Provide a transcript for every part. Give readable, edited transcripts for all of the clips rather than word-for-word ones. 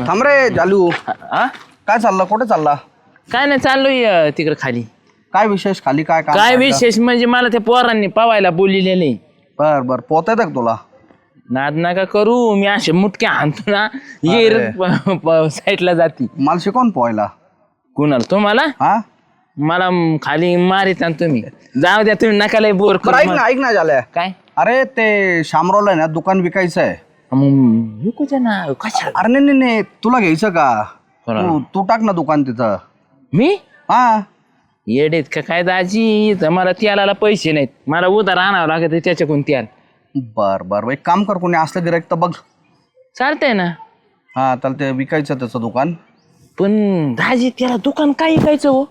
थांब रे जालू. हा काय चाललं? कुठे चालला? काय नाही चाललोय तिकडे खाली. काय विशेष? खाली काय काम काय चाललं? विशेष म्हणजे मला त्या पोरांनी पवायला बोललेले. बर बर, पोत येतं का तुला? नाद नका करू, मी असे मुटके आणतो ना येर साईडला जाती. मला शिकवून पोहायला. कुणाला? तुम्हाला? हा मला खाली मारित ना तुम्ही. जाऊ द्या तुम्ही नका लय बोर बरं, ऐक करू. ना ऐक ना झाल्या. काय अरे ते शामरावला आहे ना दुकान विकायचं आहे. विकूच्या ना कशा? अरे नाही नाही नाही, तुला घ्यायचं का? कोणाला? तू टाक ना दुकान तिथं. मी हा येडेत का काय दाजी? इथं मला त्याला पैसे नाहीत, मला उधार आणावं लागत त्याच्याकडून त्याला. बर बर, एक काम कर, कोणी असलं गिराईक तर बघ. चालतंय ना. हा त्याला ते विकायचं त्याचं दुकान. पण दाजी त्याला दुकान काय विकायचं हो?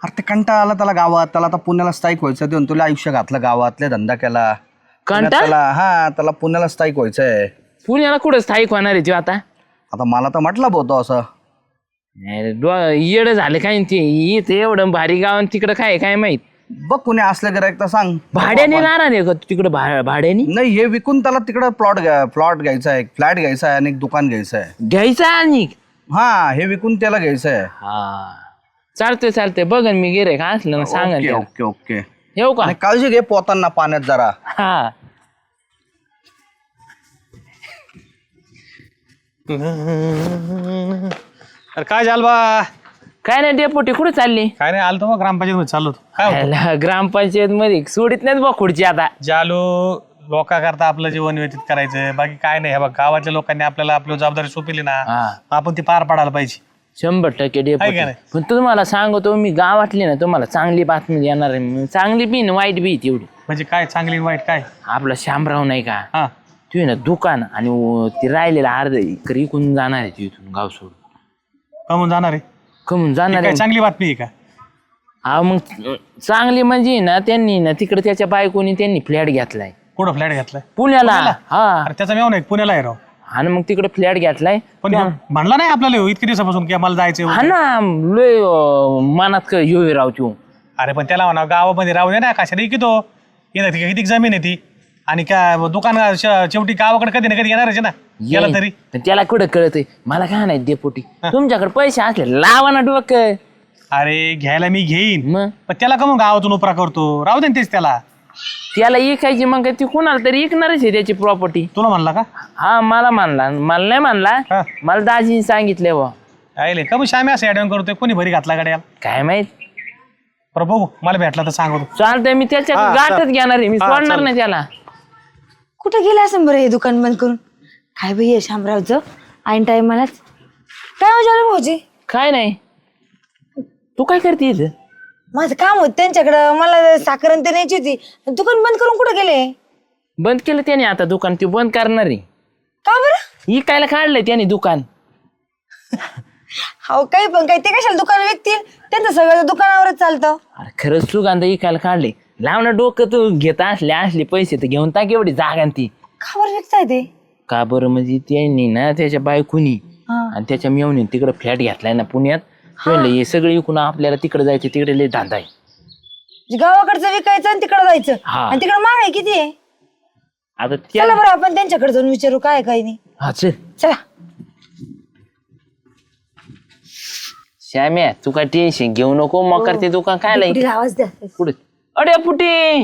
अरे ते कंटाळा आला त्याला गावात. त्याला आता पुण्याला स्थायिक व्हायचं. देऊन तुला आयुष्य घातलं, गावातले धंदा केला. कंटाळा? त्याला हा त्याला पुण्याला स्थायिक व्हायचंय. पुण्याला कुठं स्थायिक होणार आहे तो आता? आता मला तर म्हटलं होतं असं. येड झालं काय ते इथं एवढं भारी गाव तिकडं काय काय माहित. बघ कुणी असलं गिराईक तर सांग. भाड्याने राहणार आहे का तिकडं? भाड्याने नाही, हे विकून त्याला तिकडं प्लॉट घ्यायचा आहे, फ्लॅट घ्यायचा आहे आणि एक दुकान घ्यायचं आहे. घ्यायचं आणि हा हे विकून त्याला घ्यायचं आहे. हा चालतंय चालतंय, बघन मी गिरे का असलं ना सांगा. Okay okay okay. येऊ का? आणि काळजी घे पोतांना पाण्यात जरा. हा अरे काय झालं बा? काय नाही डेपोटी कुठे चालली? काय नाही, आलो मग ग्रामपंचायत मध्ये चाललो होतो. काय होतं? ह्याला ग्रामपंचायत मध्ये सोडित नाहीत बा खुर्ची आता. जालो लोकांकरता आपलं जीवन व्यतीत करायचं, बाकी काय नाही. हे बघ, गावाच्या लोकांनी आपल्याला आपली जबाबदारी सोपवली ना, हा. आपण ती पार पाडायला पाहिजे. 100% आहे डेपोटी. का नाही? पण तुम्हाला सांगतो मी गावातली ना, तुम्हाला चांगली बातमी देणार आहे. चांगली बी ना वाईट बी तेवढी. म्हणजे काय चांगली आणि वाईट काय? आपला शामराव नाही का, हा तू ना दुकान आणि ती राहिलेला अर्ध एकर इकून जाणार आहे. तू इथून गाव सोडून कमून जाणार आहे? कमून ही जाणार काय आहे. चांगली बातमी आहे का? हा मग चांगली म्हणजे ना, त्यांनी ना तिकडे त्याच्या बायकोनी त्यांनी फ्लॅट घेतलाय कुठं फ्लॅट घेतलाय? पुण्याला. हा अरे त्याचा मेव नाही, पुण्याला आहे राव. आणि मग तिकडे फ्लॅट घेतलाय. पण म्हणला नाही आपल्याला इतके दिवसापासून की आम्हाला जायचं हा ना, लय मनात येऊ राव तू. अरे पण त्याला म्हणा गावामध्ये राहू दे ना, कशाला इकितो. इथं किती जमीन आहे ती, आणि काय दुकान शेवटी गावाकडे कधी ना कधी येणारच आहे ना, गेलं तरी. पण त्याला कुठं कळतंय? मला काय नाही डेपोटी, तुमच्याकडे पैसे असले लावा ना डोकं. अरे घ्यायला मी घेईन, मग पण त्याला का मग गावातून उपरा करतो? राहू दे ना तेच त्याला. त्याला इकायची मग ती कुणाला तरी इकणारच आहे त्याची प्रॉपर्टी. तुला म्हणला का? हा मला मानला, मला नाही मानला. हा. मला दाजीने सांगितले बा. आयले का मग श्यामी असं ऍडवण करतोय? कोणी भरी घातला गाड्याला? काय माहित. बरं बघू, मला भेटला तर सांगतो. चालतंय, मी त्याच्या हा, गाठच घेणार आहे. मी हा, सोडणार चालेल. नाही त्याला. कुठं गेला असं बरं हे दुकान बंद करून? काय बाई आहे शामरावचं ऐन टायमालाच. काय हो झालं भाऊजी? काय नाही, तू काय करते इथं? माझं काम होतं त्यांच्याकडं, मला साखर ते न्यायची होती. दुकान बंद करून कुठं गेले? बंद केलं त्याने आता दुकान. ते बंद करणार आहे. का बरं? इकायला काढलंय त्याने दुकान. हो काही पण काय, ते कशाला दुकान विकतील? त्यांचं सगळं दुकानावरच चालतं. अरे खरंच सुगंध इकायला काढले. लावणं डोकं, तू घेता असले पैसे तर घेऊन टाक एवढी जागा ती. का बरं विकताय ते? का बरं म्हणजे त्यांनी ना त्याच्या बायकोनी हा. आणि त्याच्या मेवणी तिकडे फ्लॅट घेतलाय ना पुण्यात. म्हणलं हे सगळं इकून आपल्याला तिकडे जायचं, तिकडे लय धंदा आहे. गावाकडचं विकायचं आणि तिकडं जायचं. हा. आणि तिकडं महाग आहे किती आहे? आता चला त्याला बरं आपण त्यांच्याकडे जाऊन विचारू काय काही नाही. हा चल. चला. श्याम्या तू काय टेन्शन घेऊ नको, मग करते दुकान काय लय पुढील आवाज द्या. पुढे. अरे पुटी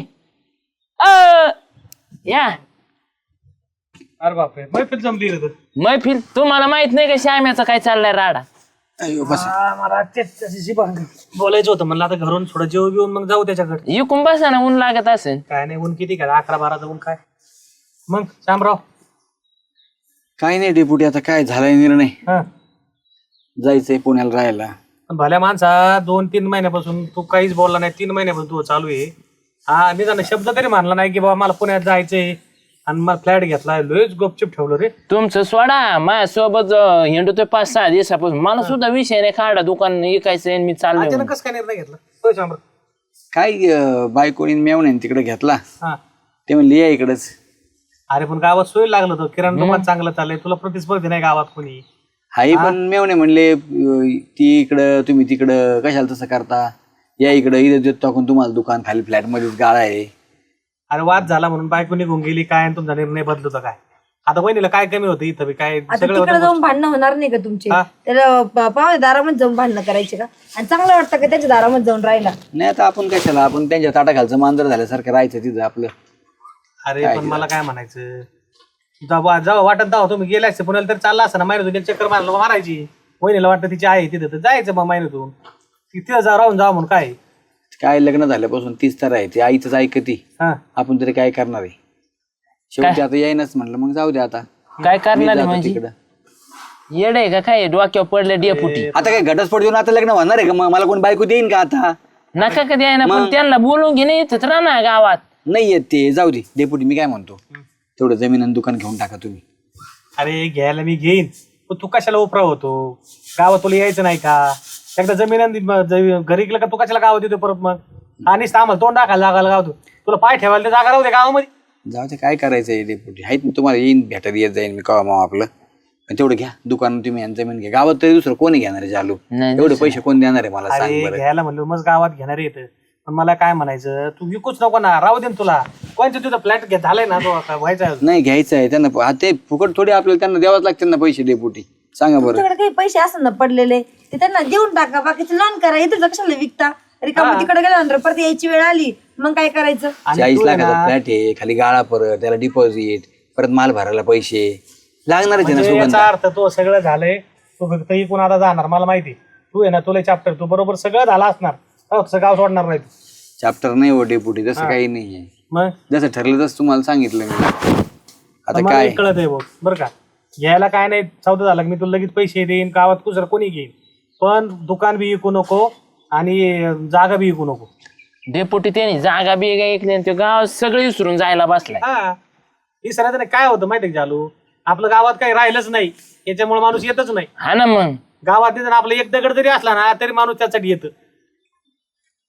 या अरे बापरे, मैफिल जमली रे. मैफिल. तुम्हाला माहित नाही का श्याम्याचा काय चाललाय राडा? मला त्याच्याशी बोलायचं होतं. म्हणलं आता घरून थोडं जेव घेऊन मग जाऊ त्याच्याकडे. इकून बसा ना, ऊन लागत असेल. काय नाही, ऊन किती काय 11-12 ऊन काय. मग शामराव काही नाही डेपुटी, आता काय झालाय निर्णय. हा, जायचंय पुण्याला राहायला. भल्या माणसा 2-3 महिन्यापासून तू काहीच बोलला नाही. 3 महिन्यापासून तू चालू आहे. हा निदान शब्द तरी मानला नाही की बाबा मला पुण्यात जायचंय आणि मला फ्लॅट घेतला. लोच गपचिप ठेवलं रे. तुमचं सोडा, माझ्यासोबत हिंडतोय 5-6 दिवसापासून. मला सुद्धा विषय नाही काढा दुकान विकायचंय, मी चाललोय. अचानक कसं काय निर्णय घेतला होय शामराव? काय बायकोनी मेवण्याने तिकडे घेतला. हा, ते म्हणले या इकडंच. अरे पण गावात सोय लागलं होतं. किराणा दुकान चांगलं चाललंय. तुला प्रतिस्पर्धी नाही गावात कोणी. हाई पण मेवणे म्हणले ती इकडं तुम्ही तिकडं, कशाला तसं करता, या इकडं, इथं देत टाकून तुम्हाला दुकान, खाली फ्लॅट मध्येच गाळा आहे. अरे वाद झाला म्हणून बायको निघून गेली काय, आणि तुमचा निर्णय बदलतो काय? आता वहिनीला काय कमी होतं इथं बी काय आता सगळं तिकडे होतं. जाऊन भांडणं होणार नाही का तुमचे हा. त्याला पाहुणे दारामध्ये जाऊन भांडणं करायचे का आणि चांगलं वाटतं का त्याच्या दारामध्ये जाऊन राहिला नाही आता आपण कशाला आपण त्यांच्या ताटाखालचं मांजर झाल्यासारखं राहायचं तिथं आपलं. अरे पण मला काय म्हणायचं जेव्हा वाटत तेव्हा तुम्ही गेले असते पुण्याला तर चालला असं ना महिन्यातून चक्कर मारायची. वहिनीला वाटतं तिची आहे तिथं तर जायचं मग महिन्यातून तिथं राहून जावं म्हणून काय. काय लग्न झाल्यापासून तीच तर आहे ती आईच ऐकती. हा आपण तरी काय करणार आहे शेवटी आता येईनच म्हटलं मग जाऊ दे आता काय मी करणार आहे जातो म्हणजे तिकडं. येड आहे का काय डोक्यावर पडले डेपुटी आता काय घटस्फोट देऊन आता लग्न होणार आहे का मग मला कोण बायको देईन का आता. नका कधी आहे ना पण त्यांना बोलून घे नाही इथंच राहणार गावात. नाही येत ते जाऊ दे डेपुटी मी काय म्हणतो तेवढं जमीन आणि दुकान घेऊन टाका तुम्ही. अरे घ्यायला मी घेईन पण तू कशाला उपरा होतो गावात तुला यायचं नाही का एकदा जमीन घरी गेलं का तू कशाला गावात येतो परत मग आणि आम्हाला तोंड टाकायला जागायला गावतो तुला पाय ठेवायला तर जागा राहू दे गावामध्ये. जाऊ दे काय करायचंय डेपुटी आहेत ना तुम्हाला येईन भेटायला येत जाईन मी कवा मग आपलं पण तेवढं घ्या दुकान तुम्ही आणि जमीन घ्या गावात तरी दुसरं कोणी घेणार आहे चालू नाही, एवढे पैसे कोण देणार आहे मला सांग अरे बरं. घ्यायला म्हणलं मग गावात घेणार येतं पण मला काय म्हणायचं तू विकूच नको ना राहू दे ना तुला कोणतं तुझं फ्लॅट घेत झालाय ना तो आता व्हायचा नाही घ्यायचं आहे त्यांना ते फुकट थोडी आपल्याला त्यांना द्यावाच लागतील ना पैसे डेपुटी सांगा बरं. तुमच्याकडे काही पैसे असतात ना पडलेले ते त्यांना देऊन टाका बाकीचे लोन करा इथं कशाला विकता रिकामं तिकडे गेल्यानंतर परत यायची वेळ आली मग काय करायचं. 40 लाखाचा फ्लॅट आहे खाली गाळा परत त्याला डिपॉझिट परत माल भरायला पैसे लागणारच आहे ना म्हणजे याचा सुगंधा. अर्थ तो सगळं झालंय तू फक्त इकून आता जाणार मला माहिती तू आहे ना तुला चॅप्टर तू बरोबर सगळं झालं असणार तसं गाव सोडणार नाही तू. चॅप्टर नाही हो डेपुटी तसं काही नाही आहे मग जसं ठरलं तसं तुम्हाला सांगितलं मी आता मला काय एक कळत आहे बघ बरं का घ्यायला काय नाही सौदा झाला की मी तुला लगेच पैसे देईन गावात कुसर कोणी घेईन पण दुकान बी विकू नको आणि जागा बी विकू नको. डेपुटी त्यांनी जागा बिगा ऐकली ते गाव सगळे विसरून जायला बसलाय. हा ही सरायचं काय होतं माहिती का चालू आपलं गावात काही राहिलंच नाही याच्यामुळे माणूस येतच नाही. हा ना मग गावात जर आपलं एक दगड जरी असला ना तरी माणूस त्यासाठी येतं.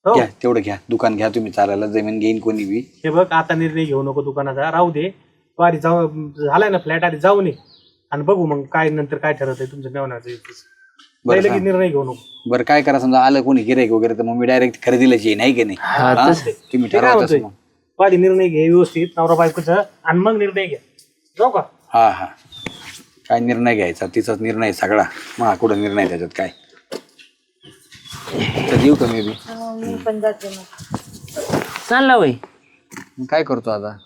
हो घ्या तेवढं घ्या दुकान घ्या तुम्ही चालायला जमीन घेईन कोणी बी. हे बघ आता निर्णय घेऊ नको दुकानाचा राहू दे तू आधी जाऊ झालाय ना फ्लॅट आधी जाऊ नये आणि बघू मग काय नंतर काय ठरत आहे तुमचं मेवण्याचं बरं लगेच सांग. निर्णय घेऊ नको. बरं काय करा समजा आलं कोणी गिरायक वगैरे तर मग मी डायरेक्ट खरेदीलाच येईन आहे की नाही हा? तुम्ही ते काय ठरवा म्हणतोय तसं मग. तू आधी निर्णय घे व्यवस्थित नवरा बायकोचं आणि मग निर्णय घ्या जाऊ का. हा हा काय निर्णय घ्यायचा तिचाच निर्णय सगळा मग कुठं निर्णय त्याच्यात काय तर देऊ का मी बी मी पण जाते मग. चालला वय मग काय करतो आता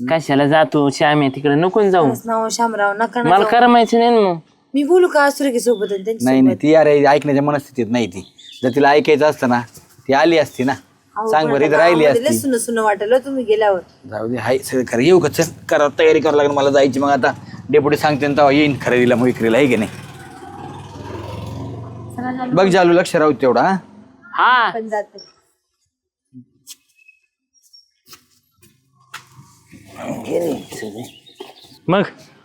कशाला जातो श्याम्या तिकडे नको जाऊ खरंच ना हो, शामराव नका ना मला जाऊ. करमायचं नाही ना मग. मी बोलू का सुरेखी सोबत आणि त्यांची नाही नाही ती अरे ऐकण्याच्या मनस्थितीत नाही ती जर तिला ऐकायचं असतं ना ती आली असती ना सांग बरं इथं राहिली असती. सुन सुन वाटलं तुम्ही गेल्यावर. जाऊ दे हाय सगळं खरं येऊ का चल करा तयारी करावं लागेल मला जायची मग आता डेपुटी सांगते ना तेव्हा येईन खरेदीला मग विक्रीला आहे की नाही बघ जालू लक्ष राहू तेवढा हा हा पण जाते. मग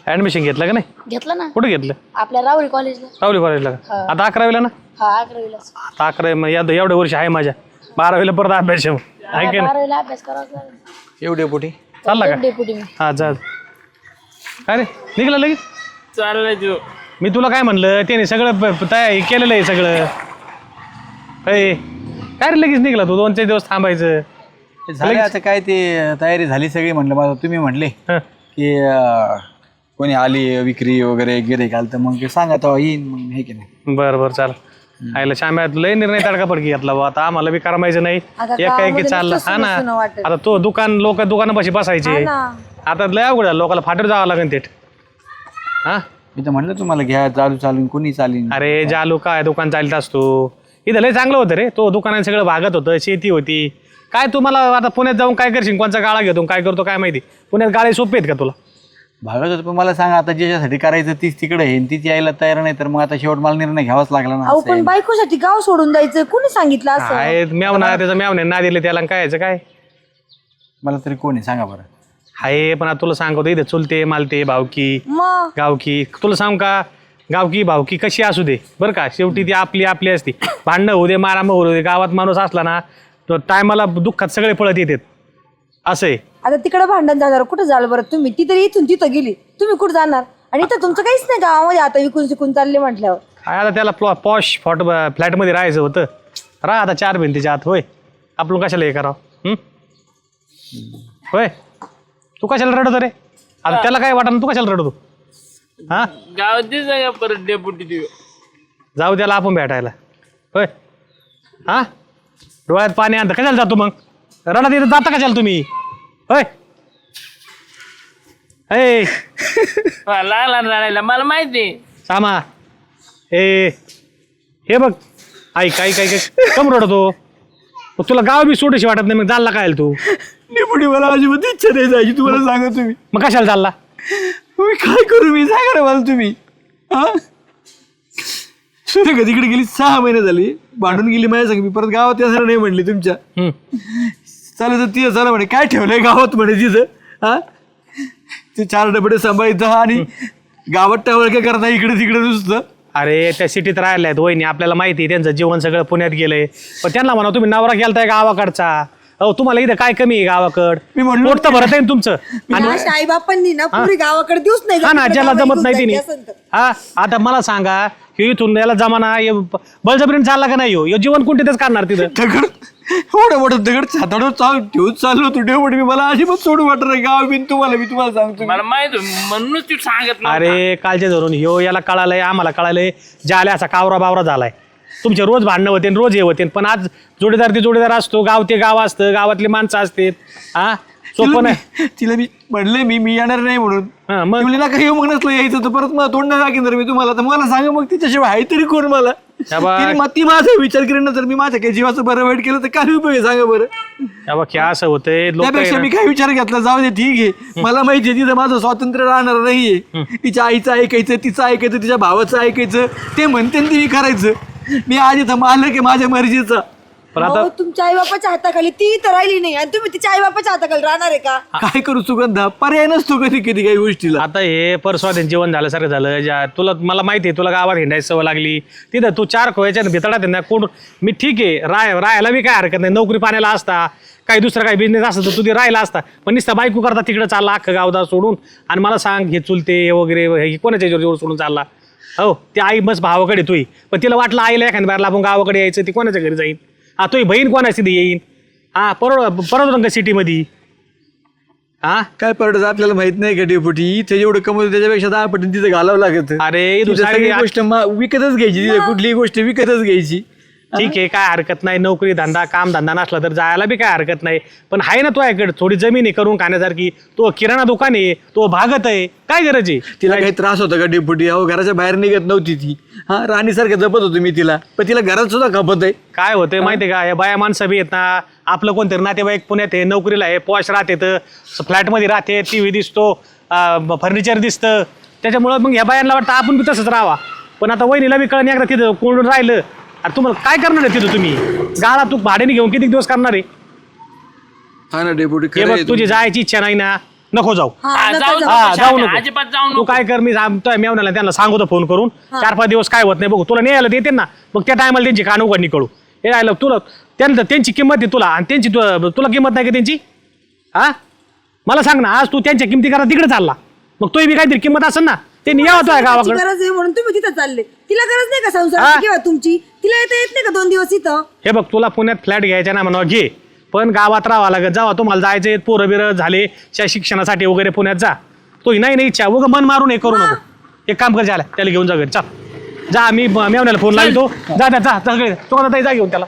ऍडमिशन घेतलं का नाही घेतलं ना कुठे घेतलं आपल्या राहुरी कॉलेजला. रावली कॉलेजला का आता 11वीला ना हा 11वीला आता 11 मग एवढे वर्ष आहे माझ्या 12वीला परत अभ्यास आहे मग. आहे की नाही 12वीला अभ्यास करावाच लागेल. येऊ डेपुटी चालला का डेपुटी मी हा जा अरे निघला लगेच चाललाय तू. मी तुला काय म्हणलं त्याने सगळं तयारी केलेलं आहे सगळं अय काय रे लगेच निघला तू 2-4 दिवस थांबायचं. झाले आता काय ते तयारी झाली सगळी म्हणलं मला तुम्ही म्हणले हं. की कोणी आली विक्री वगैरे गिरे घाल तर मग सांगा तेव्हा येईन मग हे की नाही बरं बरं चाल आईला शाम्यात लय निर्णय तडकाफडकी घेतला बा आता आम्हाला बी करमायचं नाही आता एका गावामध्ये एकी चाललं नुसतं हा ना सुनं वाटेल. आता तो लोक दुकानापाशी बसायचे ना. आता लय अवघड झालं लोकांना फाटर जावं लागेल थेट हा मी तर म्हणलं तुम्हाला घ्या चालू चालून कोणी चालीन अरे जालू काय दुकान चालत असतो इथं लय चांगलं होतं रे तो दुकानात सगळं भागत होतं शेती होती काय तुम्हाला आता पुण्यात जाऊन काय करशील कोणचा गाळा घेतो काय करतो काय माहिती पुण्यात गाळे सोपे आहेत का तुला भागत होतं पण मला सांगा आता ज्याच्यासाठी करायचं तीच तिकडे आहे आणि तीच यायला तयार नाही तर मग आता शेवट मला निर्णय घ्यावाच लागला ना अहो असं आहे. पण बायकोसाठी गाव सोडून द्यायचं कोणी सांगितलं असं. काय म्यावना त्याचा म्यावने ना दिले त्याला आणि काय याचं काय मला तरी कोणी सांगा बरं हाय पण आता तुला सांगतो इथे चुलते मालते भावकी मग गावकी तुला सांग का गावकी भावकी कशी असू दे बरं का शेवटी ती आपली आपली असते भांडणं होऊ दे मारामं होऊ दे गावात माणूस असला ना तो टायमाला दुःखात सगळे पळत येतात असं आहे. आता तिकडे भांडण झाल्यावर कुठं झालं बरं तुम्ही ती तरी इथून तिथं गेली तुम्ही कुठं जाणार आणि इथं तुमचं काहीच नाही गावामध्ये आता विकून शिकून चालले म्हटल्यावर. काय आता त्याला पॉश फ्लॅटमध्ये राहायचं होतं राहा आता 4 भिंतीच्या आत होय आपण कशाला हे करावं होय तू कशाला रडत रे आता त्याला काय वाटत तू कशाला रडतो? हा गावात दिसा का परत डेपुटी देऊ. जाऊ त्याला आपण भेटायला. होय हा डोळ्यात पाणी आणतं कशाला जातो मग? रडा तिथं जाता कशाला तुम्ही? होय ए लागला रडायला मला माहिती. सामा ए हे बघ ऐक ऐक ऐक कम रडतो? मग तुला गाव बी सोडूशी वाटत नाही मग चालला काय तू? डेपुटी मला अजिबात इच्छा नाही जायची, तुम्हाला सांगा तुम्ही. मग कशाला चालला? मी काय करू, मी सांगा ना मला तुम्ही. हा सूर्य तिकडे गेली 6 महिने झाली, भांडून गेली माझ्या संग. मी परत गावात यायला नाही म्हणली तुमच्या. चालेल तर तिथं चला म्हणे काय ठेवलंय गावात म्हणे तिथं. हा ते 4 डबडे सांभाळायचं आणि गावात टावळ काय करता इकडे तिकडे नुसतं. अरे त्या सिटीत राहिल्या आहेत वहिनी, आपल्याला माहिती आहे त्यांचं जीवन सगळं पुण्यात गेलंय. पण त्यांना म्हणा तुम्ही नवरा गेलताय गावाकडचा. अहो तुम्हाला इथं काय कमी आहे गावाकड? मी म्हणलो पोट तर भरत आहे ना तुमचं. आणि आई बापांनी ना पुरी गावाकडे देऊच नाही. हा ना ज्याला जमत नाही तिने. हा आता मला सांगा हे इथून याला जमाना बळजबरीने चालला का नाही हो? जीवन कोणतेच करणार तिथं? दगड एवढं मोठं दगड साताडं ठेवून चाललो होतो डेपुटी. मी मला अजिबात सोडू वाटत नाही गाव बिन तुम्हाला. मी तुम्हाला सांगतो मला माहिती म्हणूनच तू सांगत नव्हता. अरे कालचे धरून याला कळालंय आम्हाला कळालंय ज्याला असा कावरा बावरा झालाय. तुमचे रोज भांडणं होते रोज हे होते पण आज जोडीदार ते जोडीदार असतो, गाव ते गाव असतं, गावातली माणसं असतात. हा सोपं नाही. तिला मी म्हणले मी येणार नाही म्हणून. हा, मग? ती म्हणली ना काही मग नसलं यायचं तर परत मला तोंड टाकेन मी तुम्हाला. तर मला सांगा मग तिच्याशिवाय आहे तरी कोण मला? ती माझा विचार करेन ना, तर मी माझ्या काही जीवाचं बरं वाईट केलं तर काय उपयोग आहे सांगा बरं. क्या असं होतंय त्यापेक्षा मी काय विचार घेतला जाऊ दे ठीक आहे. मला माहिती आहे तिथं माझं स्वातंत्र्य राहणार नाहीये. तिच्या आईचं ऐकायचं, तिचं ऐकायचं, तिच्या भावाचं ऐकायचं. ते म्हणते ते मी करायचं. मी आज इथं मालक आहे माझ्या मर्जीचा. पण आता तुमच्या आई बापाच्या हाताखाली ती तर राहिली नाही आणि तुम्ही तिच्या आई बापाच्या हाताखाली राहणार आहे का? काय करू सुगंधा, पर्याय नसतो कधी कधी काही गोष्टीला. आता हे परस्वाधीन जीवन झाल्यासारखं झालं. तुला मला माहिती आहे तुला गावात हिंडायची सवय लागली. तिथं तू 4 खोयाच्या भितडात आहे ना कोण. मी ठीक आहे राहायला मी काय हरकत नाही. नोकरी पाण्याला असता काही दुसरा काही बिझनेस असता तर तुझी राहिला असता. पण नुसता बायको करता तिकडे चालला अख्खं गावदा सोडून. आणि मला सांग हे चुलते वगैरे हे कोणाच्या जोर सोडून चालला? हो ते आई बस भावाकडे तुही. पण तिला वाटलं आईला एखाद्या बाहेरला आपण गावाकडे यायचं ती कोणाच्या घरी जाईन? हा तुही बहीण कोणाची येईन? हा परत का सिटीमध्ये? हा काय पडत आपल्याला माहित नाही का डेपुटी. इथे जेवढं कमवतो त्याच्यापेक्षा 10 पटीने तिथं घालावं लागत. अरे तिथं सगळी गोष्ट विकतच घ्यायची. तिथे कुठलीही गोष्ट विकतच घ्यायची. ठीक आहे काय हरकत नाही. नोकरी धंदा काम धंदा नसला तर जायला बी काय हरकत नाही. पण आहे ना तुझ्याकडे थोडी जमीन आहे करून खाण्यासारखी. तो किराणा दुकान आहे, तो भागत आहे, काय गरज आहे? तिला काही त्रास होता का डेपुटी? अहो घराच्या बाहेर निघत नव्हती ती. हा राणीसारखं जपत होतो मी तिला. पण तिला घरात सुद्धा खपत आहे. काय होतंय माहितीये का? या बाया माणसं बी येत ना. आपलं कोणतरी नातेवाईक पुण्यात आहे, नोकरीला आहे, पॉश राहते, तर फ्लॅटमध्ये राहते, टीव्ही दिसतो, फर्निचर दिसतं. त्याच्यामुळं मग ह्या बायांना वाटतं आपण बी तसंच राहावा. पण आता वहिनीला बी कळण एकदा तिथं कोंडून राहिलं. अरे तुम्हाला काय करणार आहे तिथं? तुम्ही गाळा तू भाड्याने घेऊन किती दिवस करणार आहे? हा ना डेपुटी हे बघ तुझी जायची इच्छा नाही ना, नको जाऊ. जाऊ नको. अजिबात जाऊ तू नको. काय कर मी मेवण्याला त्यांना सांगतो फोन करून 4-5 दिवस काय होत नाही बघू. तुला न्यायला देते ना मग त्या टायमाला त्यांची कान उघडणी कळू. हे राहिलं तुला त्यांना त्यांची किंमत आहे तुला आणि त्यांची तुला किंमत नाही का त्यांची? हा मला सांग ना. आज तू त्यांच्या किमती करा तिकडे चालला मग तोही बी काहीतरी किंमत असेल ना. ते नियावतो आहे गावाकडे. गरज आहे म्हणून तुम्ही तिथं चालले. तिला गरज नाही का संसार किंवा तुमची? तिला येता येत नाही का 2 दिवस इथं? हे बघ तुला पुण्यात फ्लॅट घ्यायचा ना म्हणा घे. पण गावात राहावं लागत. जावा तुम्हाला जायचे पोरं बिरं झाले शिक्षणासाठी वगैरे पुण्यात जा. तो नाही इच्छा उगा मन मारून हे करू नको. एक काम कर झालं त्याला घेऊन जा घरी. चल जा मी मेवण्याला फोन लावतो. जा सगळे तो आता जा घेऊन त्याला.